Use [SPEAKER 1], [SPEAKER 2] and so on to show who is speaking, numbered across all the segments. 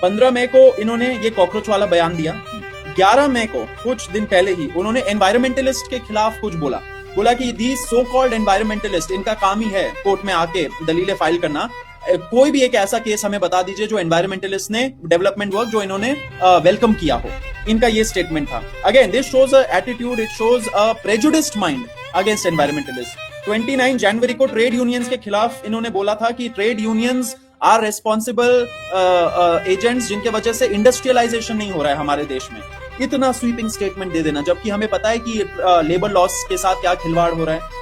[SPEAKER 1] 15 मई को इन्होंने ये कॉकरोच वाला बयान दिया। 11 मई को कुछ दिन पहले ही उन्होंने एनवायरमेंटलिस्ट के खिलाफ कुछ बोला कि दी सो कॉल्ड एनवायरमेंटलिस्ट, इनका काम ही है कोर्ट में आके दलीलें फाइल करना। कोई भी एक ऐसा केस हमें बता दीजिए जो एनवायरमेंटलिस्ट ने डेवलपमेंट वर्क जो इन्होंने वेलकम किया हो। इनका ये स्टेटमेंट था। Again this shows a attitude, it shows a prejudiced mind against environmentalist. 29 जनवरी को ट्रेड यूनियंस के खिलाफ इन्होंने बोला था कि trade unions are responsible agents जिनके वजह से इंडस्ट्रियलाइजेशन नहीं हो रहा है हमारे देश में। इतना स्वीपिंग स्टेटमेंट दे देना, जबकि हमें पता है कि लेबर लॉस के साथ क्या खिलवाड़ हो रहा है,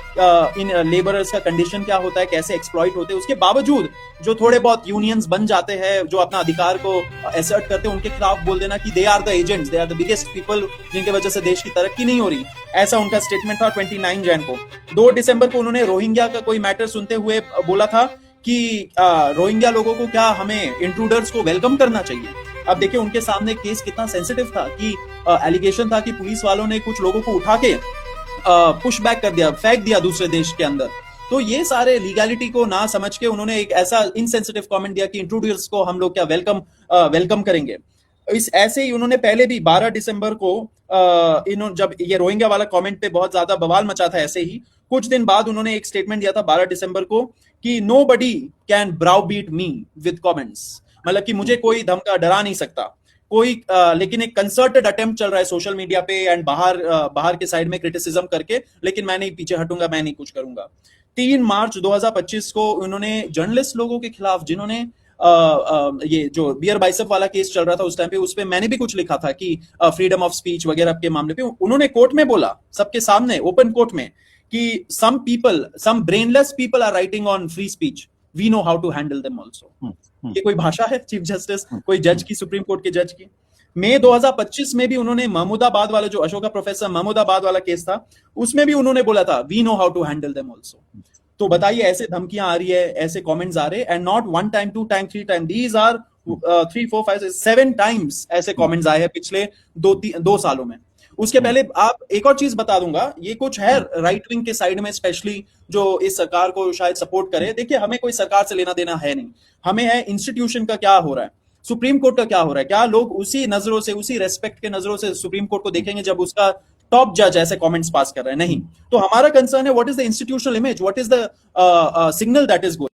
[SPEAKER 1] इन लेबरर्स का कंडीशन क्या होता है, कैसे एक्सप्लॉइट होते हैं। उसके बावजूद जो थोड़े बहुत यूनियंस बन जाते हैं, जो अपना अधिकार को एसर्ट करते हैं, उनके खिलाफ बोल देना कि they are the agents, they are the biggest people जिनके वजह से देश की तरक्की नहीं हो रही। ऐसा उनका स्टेटमेंट था 29 जैन को। 2 दिसंबर को उन्होंने रोहिंग्या का कोई मैटर सुनते हुए बोला था कि रोहिंग्या लोगों को क्या हमें इंट्रूडर्स को वेलकम करना चाहिए। अब देखिए उनके सामने केस कितना सेंसिटिव था कि एलिगेशन था कि पुलिस वालों ने कुछ लोगों को उठा के पुश बैक कर दिया, फेंक दिया दूसरे देश के अंदर। तो ये सारे लीगैलिटी को ना समझ के उन्होंने एक ऐसा इनसेंसिटिव कमेंट दिया कि इंट्रूडर्स को हम लोग क्या वेलकम करेंगे। इस ऐसे ही उन्होंने पहले भी 12 दिसंबर को इन्होंने जब ये रोहिंग्या वाला कमेंट पे बहुत ज्यादा बवाल मचा था, ऐसे ही कुछ दिन बाद उन्होंने एक स्टेटमेंट दिया था 12 दिसंबर को कि nobody can browbeat me with comments, मतलब कि मुझे कोई धमका डरा नहीं सकता कोई। लेकिन एक कंसर्टेड अटेम्प्ट चल रहा है सोशल मीडिया पे एंड बाहर के साइड में क्रिटिसिज्म करके, लेकिन मैं नहीं पीछे हटूंगा, मैं नहीं कुछ करूंगा। 3 मार्च 2025 को उन्होंने जर्नलिस्ट लोगों के खिलाफ जिन्होंने ये जो बियर बाइसेप वाला केस चल रहा था उस टाइम पे, उस पे मैंने भी कुछ लिखा था कि फ्रीडम ऑफ स्पीच वगैरह के मामले पे उन्होंने कोर्ट में बोला, सबके सामने ओपन कोर्ट में, कि some brainless people are writing on free speech, we know how to handle them also। ये कोई भाषा है चीफ जस्टिस, कोई जज की, सुप्रीम कोर्ट के जज की। मई 2025 में भी उन्होंने महमूदाबाद वाला जो अशोका प्रोफेसर महमूदाबाद वाला केस था, उसमें भी उन्होंने बोला था we know how to handle them also. तो बताइए ऐसे धमकियां आ रही है, ऐसे कमेंट्स आ रहे, and not 1 time 2 time 3 time, these are 3 4 5 7 times ऐसे कमेंट्स आए हैं पिछले 2 सालों में। उसके पहले आप एक और चीज बता दूंगा, ये कुछ है राइट विंग के साइड में स्पेशली जो इस सरकार को शायद सपोर्ट करे। देखिए हमें कोई सरकार से लेना देना है नहीं, हमें है इंस्टीट्यूशन का क्या हो रहा है, सुप्रीम कोर्ट का क्या हो रहा है। क्या लोग उसी नजरों से, उसी रेस्पेक्ट के नजरों से सुप्रीम कोर्ट को देखेंगे जब उसका टॉप जज ऐसे कमेंट्स पास कर रहे हैं? नहीं। तो हमारा कंसर्न है what is the institutional image, what is the signal that is going.